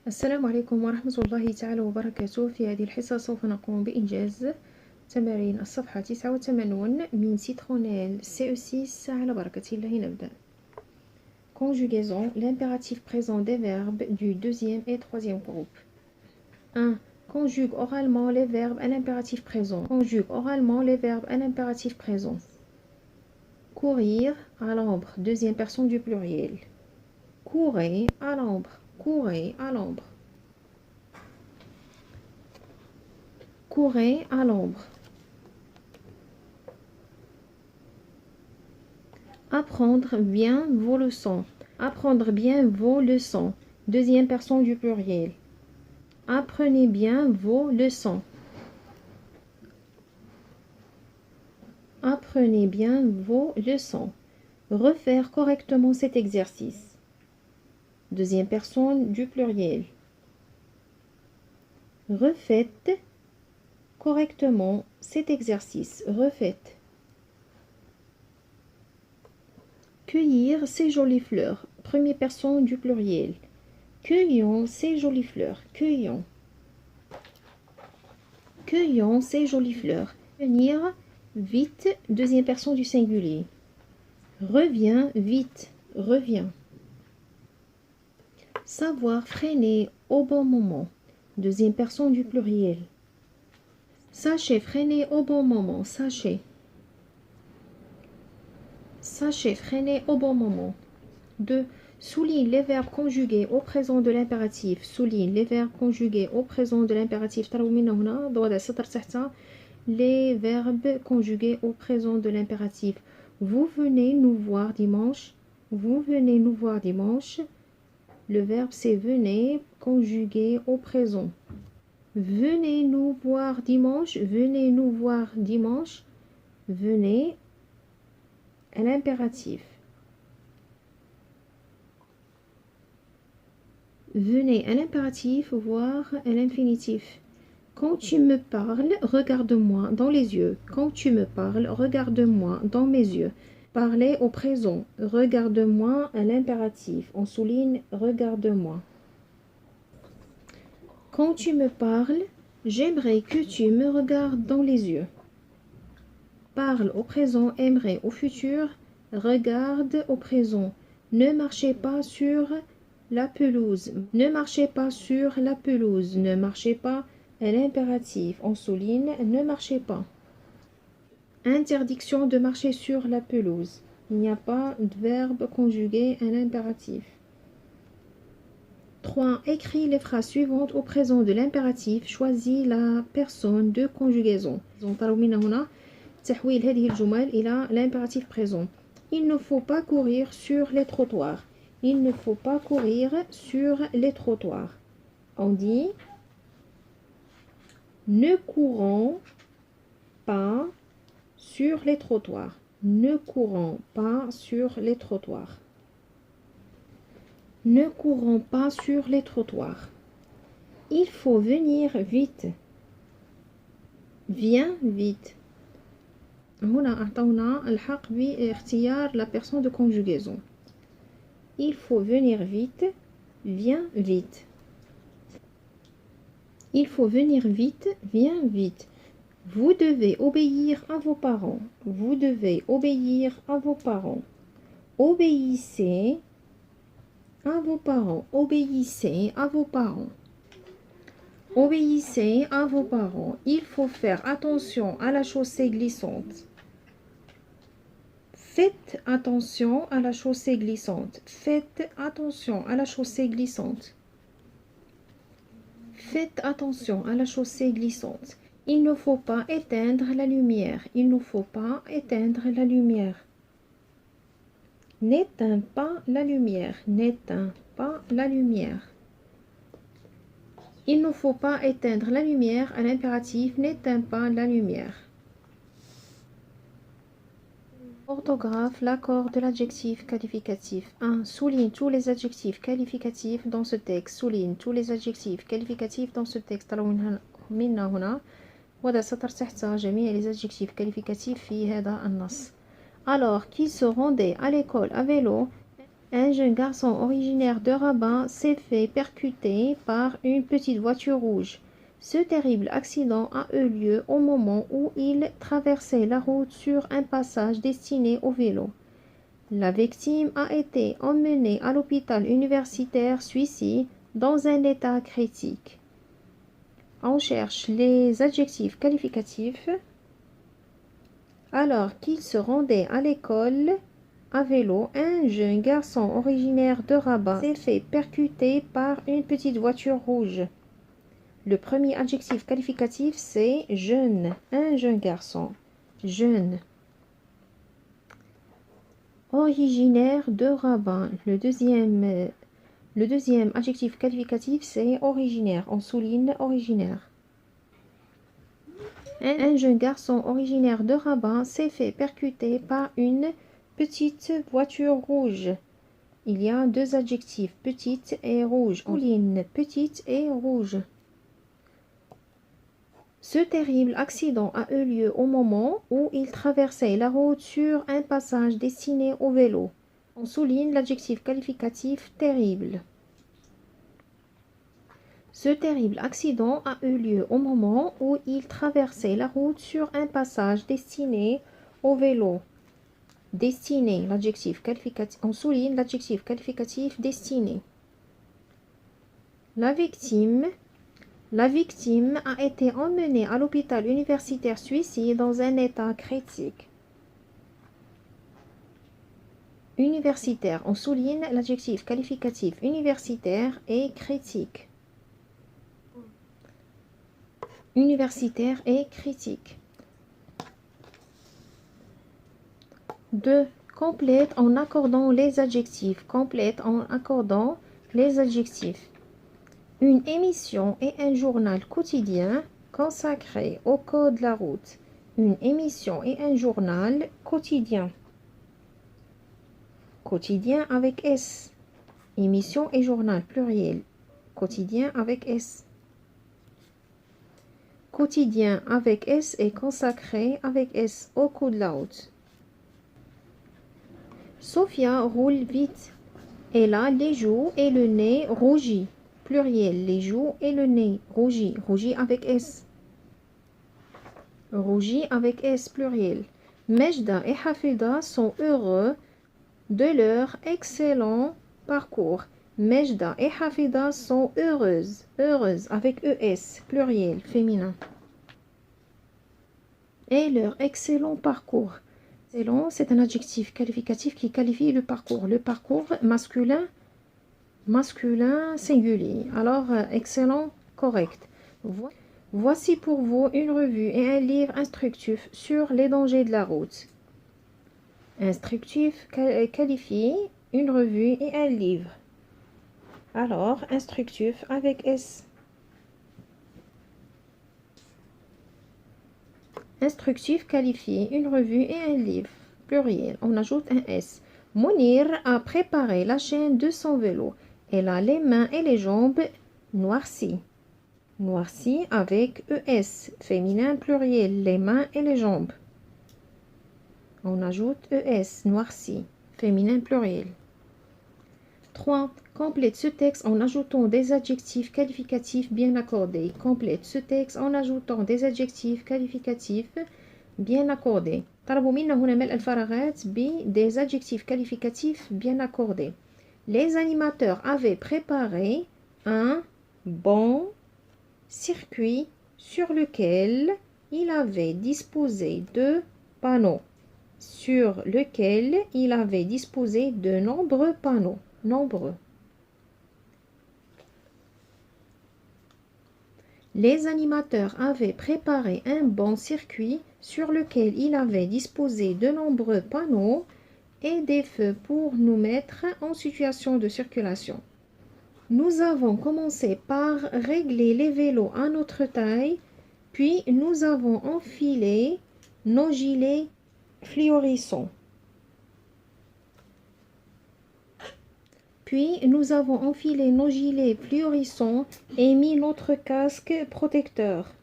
السلام عليكم ورحمة الله تعالى وبركاته. في هذه الحصة سوف نقوم بإنجاز تمارين الصفحة 89 من سيترونيل CE6. على بركة الله نبدأ. Conjugaison, l'impératif présent des verbes du deuxième et troisième groupe. 1. Conjugue oralement les verbes à l'impératif présent. Conjugue oralement les verbes à l'impératif présent. Courir à l'ombre, deuxième personne du pluriel. Courez à l'ombre. Courez à l'ombre. Courez à l'ombre. Apprendre bien vos leçons. Apprendre bien vos leçons. Deuxième personne du pluriel. Apprenez bien vos leçons. Apprenez bien vos leçons. Refaire correctement cet exercice. Deuxième personne du pluriel. Refaites correctement cet exercice. Refaites. Cueillir ces jolies fleurs. Première personne du pluriel. Cueillons ces jolies fleurs. Cueillons. Cueillons ces jolies fleurs. Venir vite. Deuxième personne du singulier. Reviens vite. Reviens. Savoir freiner au bon moment. Deuxième personne du pluriel. Sachez freiner au bon moment. Sachez. Sachez freiner au bon moment. 2. Souligne les verbes conjugués au présent de l'impératif. Souligne les verbes conjugués au présent de l'impératif. Les verbes conjugués au présent de l'impératif. Vous venez nous voir dimanche. Vous venez nous voir dimanche. Le verbe c'est venez conjugué au présent. Venez nous voir dimanche. Venez nous voir dimanche. Venez à l'impératif. Venez à l'impératif, voir à l'infinitif. Quand tu me parles, regarde-moi dans les yeux. Quand tu me parles, regarde-moi dans mes yeux. Parler au présent. Regarde-moi à l'impératif. On souligne regarde-moi. Quand tu me parles, j'aimerais que tu me regardes dans les yeux. Parle au présent, aimerait au futur, regarde au présent. Ne marchez pas sur la pelouse. Ne marchez pas sur la pelouse. Ne marchez pas à l'impératif. On souligne ne marchez pas. Interdiction de marcher sur la pelouse. Il n'y a pas de verbe conjugué à l'impératif. 3. Écris les phrases suivantes au présent de l'impératif. Choisis la personne de conjugaison. تحويل هذه الجمل إلى l'impératif présent. Il ne faut pas courir sur les trottoirs. Il ne faut pas courir sur les trottoirs. On dit ne courons pas sur les trottoirs. Ne courons pas sur les trottoirs. Ne courons pas sur les trottoirs. Il faut venir vite. Viens vite. هنا أعطونا الحق باختيار la personne de conjugaison. Il faut venir vite. Viens vite. Il faut venir vite. Viens vite. Vous devez obéir à vos parents. Vous devez obéir à vos parents. Obéissez à vos parents. Obéissez à vos parents. Obéissez à vos parents. Il faut faire attention à la chaussée glissante. Faites attention à la chaussée glissante. Faites attention à la chaussée glissante. Faites attention à la chaussée glissante. Il ne faut pas éteindre la lumière. Il ne faut pas éteindre la lumière. N'éteins pas la lumière. N'éteins pas la lumière. Il ne faut pas éteindre la lumière à l'impératif. N'éteins pas la lumière. Orthographe, l'accord de l'adjectif qualificatif. 1. Souligne tous les adjectifs qualificatifs dans ce texte. Souligne tous les adjectifs qualificatifs dans ce texte. هنا وضع سطر تحت جميع les adjectifs qualificatifs في هذا النص. Alors, qui se rendait à l'école à vélo, Un jeune garçon originaire de Rabat s'est fait percuter par une petite voiture rouge. Ce terrible accident a eu lieu au moment où il traversait la route sur un passage destiné aux vélos. La victime a été emmenée à l'hôpital universitaire suisse dans un état critique. On cherche les adjectifs qualificatifs. Alors qu'il se rendait à l'école à vélo, un jeune garçon originaire de Rabat s'est fait percuter par une petite voiture rouge. Le premier adjectif qualificatif, c'est jeune. Un jeune garçon. Jeune. Originaire de Rabat. Le deuxième adjectif qualificatif, c'est originaire. On souligne originaire. Un jeune garçon originaire de Rabat s'est fait percuter par une petite voiture rouge. Il y a deux adjectifs, petite et rouge. On souligne petite et rouge. Ce terrible accident a eu lieu au moment où il traversait la route sur un passage destiné aux vélos. On souligne l'adjectif qualificatif terrible. Ce terrible accident a eu lieu au moment où il traversait la route sur un passage destiné aux vélos. Destiné, l'adjectif qualificatif, on souligne l'adjectif qualificatif destiné. La victime a été emmenée à l'hôpital universitaire suisse dans un état critique. Universitaire, on souligne l'adjectif qualificatif universitaire et critique. Universitaire et critique. 2. Complète en accordant les adjectifs. Complète en accordant les adjectifs. Une émission et un journal quotidien consacré au code de la route. Une émission et un journal quotidien. Quotidien avec S. Émission et journal pluriel. Quotidien avec S. Quotidien avec S et consacré avec S au code de la route. Sophia roule vite. Elle a les joues et le nez rougis. Pluriel, les joues et le nez rougis. Rougis avec S. Rougis avec S, pluriel. Mejda et Hafida sont heureux de leur excellent parcours. Mejda et Hafida sont heureuses. Heureuses avec ES, pluriel, féminin. Et leur excellent parcours. Excellent, c'est un adjectif qualificatif qui qualifie le parcours. Le parcours masculin singulier. Alors, excellent, correct. Voici pour vous une revue et un livre instructif sur les dangers de la route. Instructif qualifie une revue et un livre. Alors, instructif avec S. Instructif qualifie une revue et un livre. Pluriel, on ajoute un S. Mounir a préparé la chaîne de son vélo. Elle a les mains et les jambes noircies. Noircies avec ES, féminin pluriel, les mains et les jambes. On ajoute ES, noircies, féminin pluriel. 3. Complète ce texte en ajoutant des adjectifs qualificatifs bien accordés. Complète ce texte en ajoutant des adjectifs qualificatifs bien accordés. طلبوا منا هنا ملء الفراغات des adjectifs qualificatifs bien accordés. Les animateurs avaient préparé un bon circuit sur lequel il avait disposé de panneaux. Sur lequel il avait disposé de nombreux panneaux. Nombreux. Les animateurs avaient préparé un bon circuit sur lequel il avait disposé de nombreux panneaux et des feux pour nous mettre en situation de circulation. Nous avons commencé par régler les vélos à notre taille, puis nous avons enfilé nos gilets fluorescents. Puis nous avons enfilé nos gilets fluorescents et mis notre casque protecteur.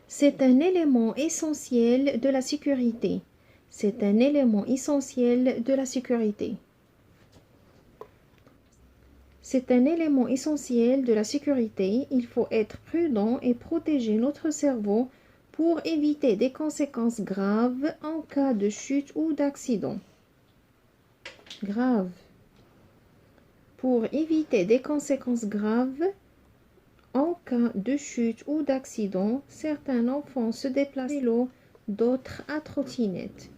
C'est un élément essentiel de la sécurité. C'est un élément essentiel de la sécurité. C'est un élément essentiel de la sécurité. Il faut être prudent et protéger notre cerveau pour éviter des conséquences graves en cas de chute ou d'accident. Grave. Pour éviter des conséquences graves en cas de chute ou d'accident, certains enfants se déplacent à vélo, d'autres à trottinette.